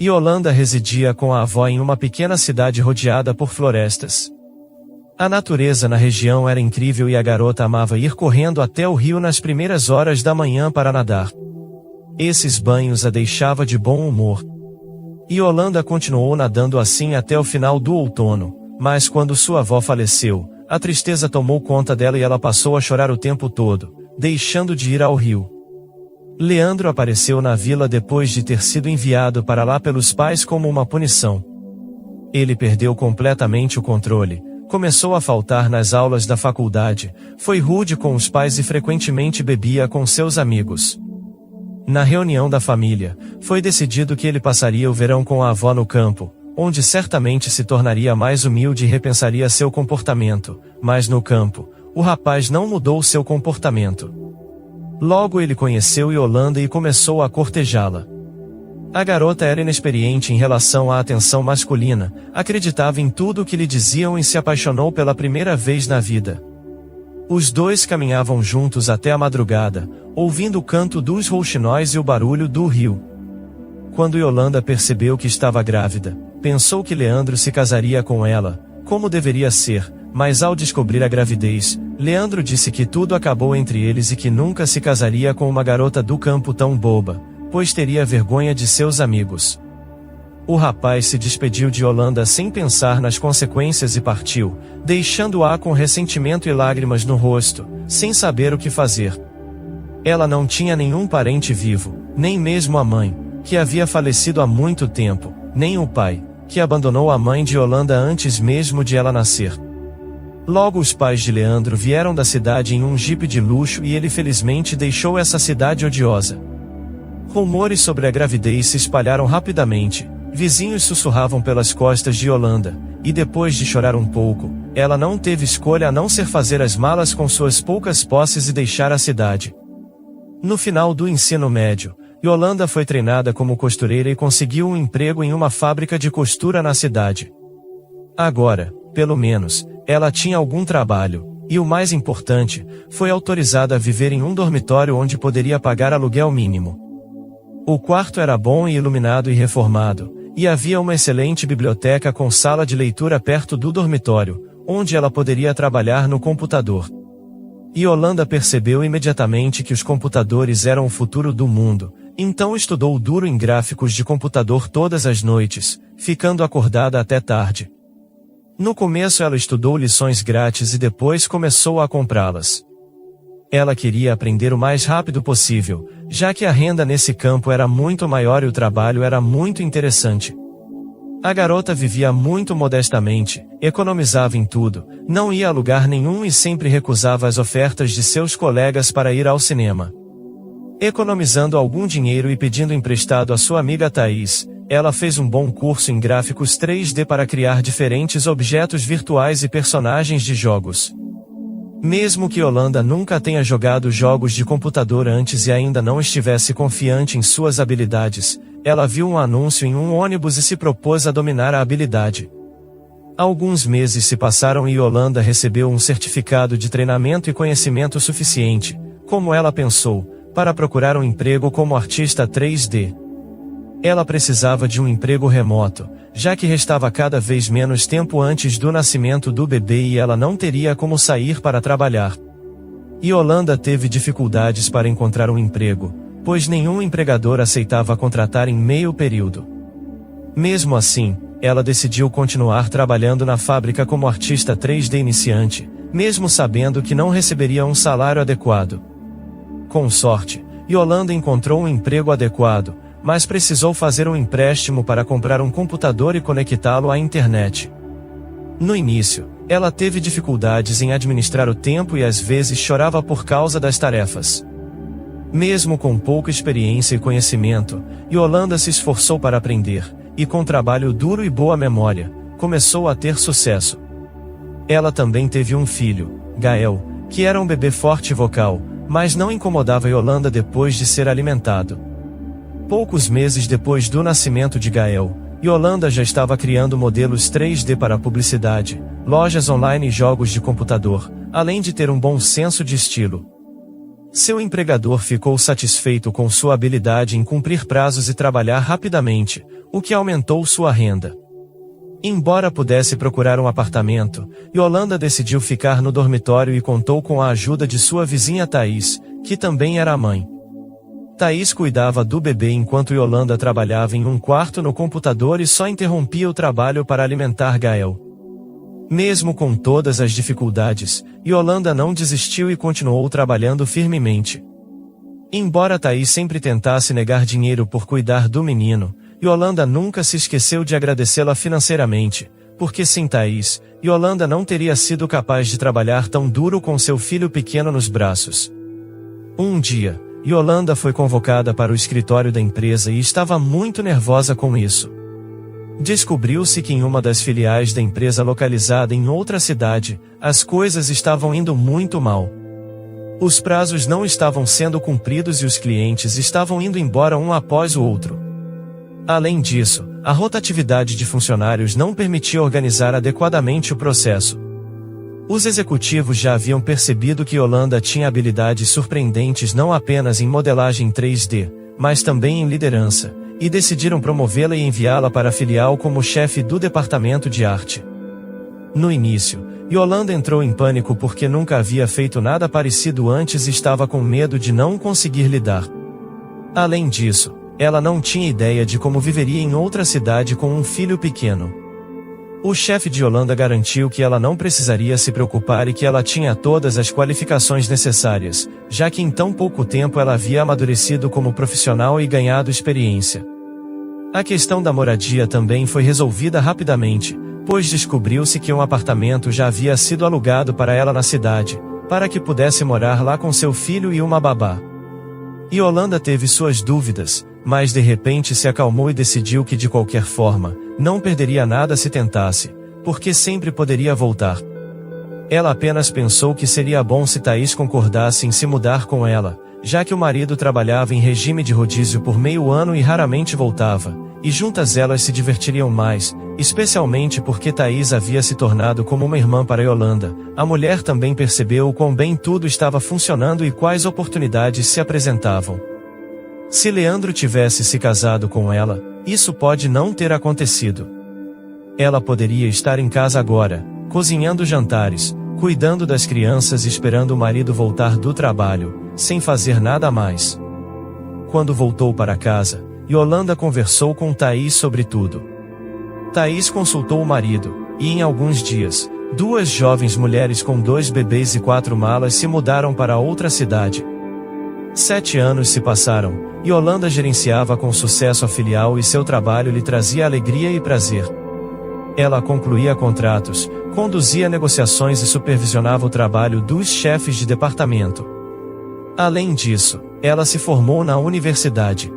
Yolanda residia com a avó em uma pequena cidade rodeada por florestas. A natureza na região era incrível e a garota amava ir correndo até o rio nas primeiras horas da manhã para nadar. Esses banhos a deixava de bom humor. Yolanda continuou nadando assim até o final do outono, mas quando sua avó faleceu, a tristeza tomou conta dela e ela passou a chorar o tempo todo, deixando de ir ao rio. Leandro apareceu na vila depois de ter sido enviado para lá pelos pais como uma punição. Ele perdeu completamente o controle, começou a faltar nas aulas da faculdade, foi rude com os pais e frequentemente bebia com seus amigos. Na reunião da família, foi decidido que ele passaria o verão com a avó no campo, onde certamente se tornaria mais humilde e repensaria seu comportamento, mas no campo, o rapaz não mudou seu comportamento. Logo ele conheceu Yolanda e começou a cortejá-la. A garota era inexperiente em relação à atenção masculina, acreditava em tudo o que lhe diziam e se apaixonou pela primeira vez na vida. Os dois caminhavam juntos até a madrugada, ouvindo o canto dos rouxinóis e o barulho do rio. Quando Yolanda percebeu que estava grávida, pensou que Leandro se casaria com ela, como deveria ser, mas ao descobrir a gravidez, Leandro disse que tudo acabou entre eles e que nunca se casaria com uma garota do campo tão boba, pois teria vergonha de seus amigos. O rapaz se despediu de Yolanda sem pensar nas consequências e partiu, deixando-a com ressentimento e lágrimas no rosto, sem saber o que fazer. Ela não tinha nenhum parente vivo, nem mesmo a mãe, que havia falecido há muito tempo, nem o pai, que abandonou a mãe de Yolanda antes mesmo de ela nascer. Logo os pais de Leandro vieram da cidade em um jipe de luxo e ele felizmente deixou essa cidade odiosa. Rumores sobre a gravidez se espalharam rapidamente, vizinhos sussurravam pelas costas de Yolanda, e depois de chorar um pouco, ela não teve escolha a não ser fazer as malas com suas poucas posses e deixar a cidade. No final do ensino médio, Yolanda foi treinada como costureira e conseguiu um emprego em uma fábrica de costura na cidade. Agora, pelo menos, ela tinha algum trabalho, e o mais importante, foi autorizada a viver em um dormitório onde poderia pagar aluguel mínimo. O quarto era bom e iluminado e reformado, e havia uma excelente biblioteca com sala de leitura perto do dormitório, onde ela poderia trabalhar no computador. Yolanda percebeu imediatamente que os computadores eram o futuro do mundo, então estudou duro em gráficos de computador todas as noites, ficando acordada até tarde. No começo ela estudou lições grátis e depois começou a comprá-las. Ela queria aprender o mais rápido possível, já que a renda nesse campo era muito maior e o trabalho era muito interessante. A garota vivia muito modestamente, economizava em tudo, não ia a lugar nenhum e sempre recusava as ofertas de seus colegas para ir ao cinema. Economizando algum dinheiro e pedindo emprestado à sua amiga Thaís, ela fez um bom curso em gráficos 3D para criar diferentes objetos virtuais e personagens de jogos. Mesmo que Yolanda nunca tenha jogado jogos de computador antes e ainda não estivesse confiante em suas habilidades, ela viu um anúncio em um ônibus e se propôs a dominar a habilidade. Alguns meses se passaram e Yolanda recebeu um certificado de treinamento e conhecimento suficiente, como ela pensou, para procurar um emprego como artista 3D. Ela precisava de um emprego remoto, já que restava cada vez menos tempo antes do nascimento do bebê e ela não teria como sair para trabalhar. Yolanda teve dificuldades para encontrar um emprego, pois nenhum empregador aceitava contratar em meio período. Mesmo assim, ela decidiu continuar trabalhando na fábrica como artista 3D iniciante, mesmo sabendo que não receberia um salário adequado. Com sorte, Yolanda encontrou um emprego adequado, mas precisou fazer um empréstimo para comprar um computador e conectá-lo à internet. No início, ela teve dificuldades em administrar o tempo e às vezes chorava por causa das tarefas. Mesmo com pouca experiência e conhecimento, Yolanda se esforçou para aprender, e com trabalho duro e boa memória, começou a ter sucesso. Ela também teve um filho, Gael, que era um bebê forte e vocal, mas não incomodava Yolanda depois de ser alimentado. Poucos meses depois do nascimento de Gael, Yolanda já estava criando modelos 3D para publicidade, lojas online e jogos de computador, além de ter um bom senso de estilo. Seu empregador ficou satisfeito com sua habilidade em cumprir prazos e trabalhar rapidamente, o que aumentou sua renda. Embora pudesse procurar um apartamento, Yolanda decidiu ficar no dormitório e contou com a ajuda de sua vizinha Thaís, que também era a mãe. Thaís cuidava do bebê enquanto Yolanda trabalhava em um quarto no computador e só interrompia o trabalho para alimentar Gael. Mesmo com todas as dificuldades, Yolanda não desistiu e continuou trabalhando firmemente. Embora Thaís sempre tentasse negar dinheiro por cuidar do menino, Yolanda nunca se esqueceu de agradecê-la financeiramente, porque sem Thaís, Yolanda não teria sido capaz de trabalhar tão duro com seu filho pequeno nos braços. Um dia, Yolanda foi convocada para o escritório da empresa e estava muito nervosa com isso. Descobriu-se que em uma das filiais da empresa localizada em outra cidade, as coisas estavam indo muito mal. Os prazos não estavam sendo cumpridos e os clientes estavam indo embora um após o outro. Além disso, a rotatividade de funcionários não permitia organizar adequadamente o processo. Os executivos já haviam percebido que Yolanda tinha habilidades surpreendentes não apenas em modelagem 3D, mas também em liderança, e decidiram promovê-la e enviá-la para a filial como chefe do departamento de arte. No início, Yolanda entrou em pânico porque nunca havia feito nada parecido antes e estava com medo de não conseguir lidar. Além disso, ela não tinha ideia de como viveria em outra cidade com um filho pequeno. O chefe de Yolanda garantiu que ela não precisaria se preocupar e que ela tinha todas as qualificações necessárias, já que em tão pouco tempo ela havia amadurecido como profissional e ganhado experiência. A questão da moradia também foi resolvida rapidamente, pois descobriu-se que um apartamento já havia sido alugado para ela na cidade, para que pudesse morar lá com seu filho e uma babá. Yolanda teve suas dúvidas, mas de repente se acalmou e decidiu que de qualquer forma, não perderia nada se tentasse, porque sempre poderia voltar. Ela apenas pensou que seria bom se Thaís concordasse em se mudar com ela, já que o marido trabalhava em regime de rodízio por meio ano e raramente voltava, e juntas elas se divertiriam mais, especialmente porque Thaís havia se tornado como uma irmã para Yolanda. A mulher também percebeu o quão bem tudo estava funcionando e quais oportunidades se apresentavam. Se Leandro tivesse se casado com ela, isso pode não ter acontecido. Ela poderia estar em casa agora, cozinhando jantares, cuidando das crianças e esperando o marido voltar do trabalho, sem fazer nada mais. Quando voltou para casa, Yolanda conversou com Thaís sobre tudo. Thaís consultou o marido, e em alguns dias, 2 jovens mulheres com 2 bebês e 4 malas se mudaram para outra cidade. 7 anos se passaram, e Yolanda gerenciava com sucesso a filial e seu trabalho lhe trazia alegria e prazer. Ela concluía contratos, conduzia negociações e supervisionava o trabalho dos chefes de departamento. Além disso, ela se formou na universidade.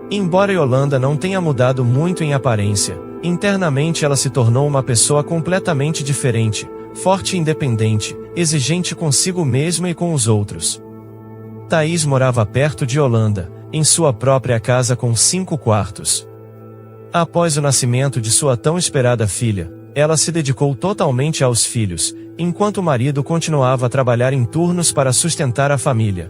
Embora Yolanda não tenha mudado muito em aparência, internamente ela se tornou uma pessoa completamente diferente, forte e independente, exigente consigo mesma e com os outros. Thaís morava perto de Yolanda, em sua própria casa com 5 quartos. Após o nascimento de sua tão esperada filha, ela se dedicou totalmente aos filhos, enquanto o marido continuava a trabalhar em turnos para sustentar a família.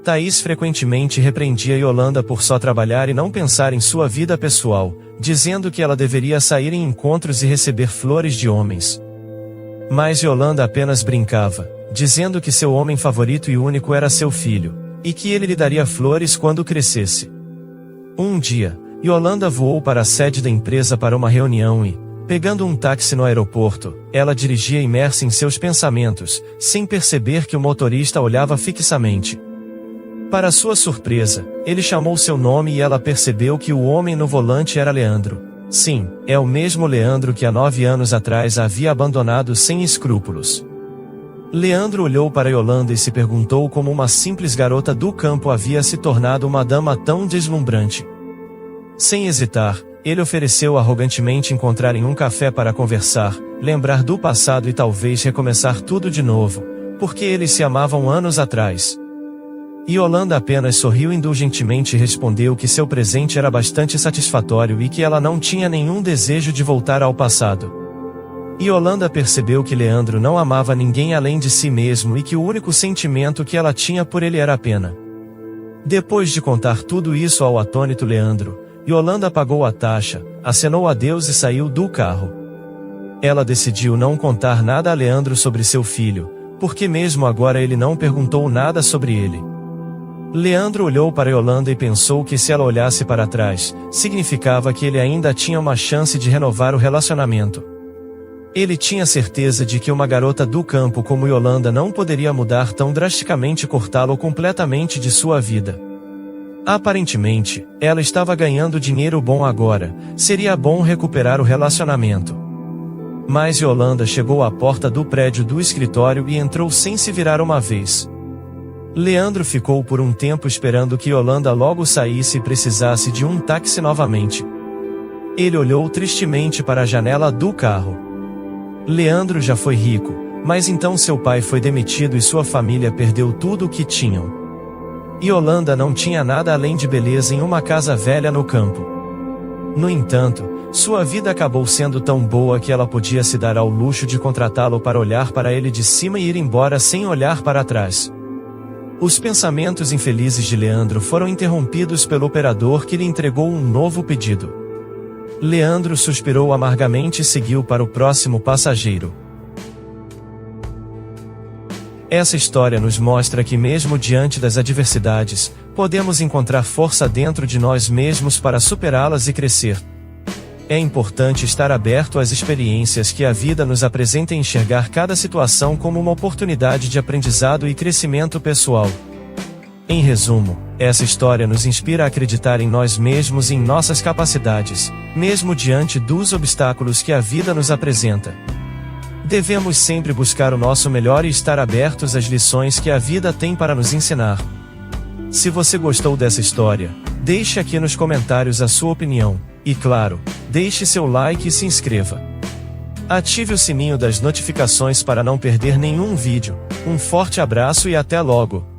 Thaís frequentemente repreendia Yolanda por só trabalhar e não pensar em sua vida pessoal, dizendo que ela deveria sair em encontros e receber flores de homens. Mas Yolanda apenas brincava, dizendo que seu homem favorito e único era seu filho, e que ele lhe daria flores quando crescesse. Um dia, Yolanda voou para a sede da empresa para uma reunião e, pegando um táxi no aeroporto, ela dirigia imersa em seus pensamentos, sem perceber que o motorista olhava fixamente. Para sua surpresa, ele chamou seu nome e ela percebeu que o homem no volante era Leandro. Sim, é o mesmo Leandro que há 9 anos atrás a havia abandonado sem escrúpulos. Leandro olhou para Yolanda e se perguntou como uma simples garota do campo havia se tornado uma dama tão deslumbrante. Sem hesitar, ele ofereceu arrogantemente encontrarem um café para conversar, lembrar do passado e talvez recomeçar tudo de novo, porque eles se amavam anos atrás. Yolanda apenas sorriu indulgentemente e respondeu que seu presente era bastante satisfatório e que ela não tinha nenhum desejo de voltar ao passado. Yolanda percebeu que Leandro não amava ninguém além de si mesmo e que o único sentimento que ela tinha por ele era a pena. Depois de contar tudo isso ao atônito Leandro, Yolanda pagou a taxa, acenou adeus e saiu do carro. Ela decidiu não contar nada a Leandro sobre seu filho, porque mesmo agora ele não perguntou nada sobre ele. Leandro olhou para Yolanda e pensou que se ela olhasse para trás, significava que ele ainda tinha uma chance de renovar o relacionamento. Ele tinha certeza de que uma garota do campo como Yolanda não poderia mudar tão drasticamente e cortá-lo completamente de sua vida. Aparentemente, ela estava ganhando dinheiro bom agora, seria bom recuperar o relacionamento. Mas Yolanda chegou à porta do prédio do escritório e entrou sem se virar uma vez. Leandro ficou por um tempo esperando que Yolanda logo saísse e precisasse de um táxi novamente. Ele olhou tristemente para a janela do carro. Leandro já foi rico, mas então seu pai foi demitido e sua família perdeu tudo o que tinham. Yolanda não tinha nada além de beleza em uma casa velha no campo. No entanto, sua vida acabou sendo tão boa que ela podia se dar ao luxo de contratá-lo para olhar para ele de cima e ir embora sem olhar para trás. Os pensamentos infelizes de Leandro foram interrompidos pelo operador que lhe entregou um novo pedido. Leandro suspirou amargamente e seguiu para o próximo passageiro. Essa história nos mostra que mesmo diante das adversidades, podemos encontrar força dentro de nós mesmos para superá-las e crescer. É importante estar aberto às experiências que a vida nos apresenta e enxergar cada situação como uma oportunidade de aprendizado e crescimento pessoal. Em resumo, essa história nos inspira a acreditar em nós mesmos e em nossas capacidades, mesmo diante dos obstáculos que a vida nos apresenta. Devemos sempre buscar o nosso melhor e estar abertos às lições que a vida tem para nos ensinar. Se você gostou dessa história, deixe aqui nos comentários a sua opinião, e claro, deixe seu like e se inscreva. Ative o sininho das notificações para não perder nenhum vídeo. Um forte abraço e até logo!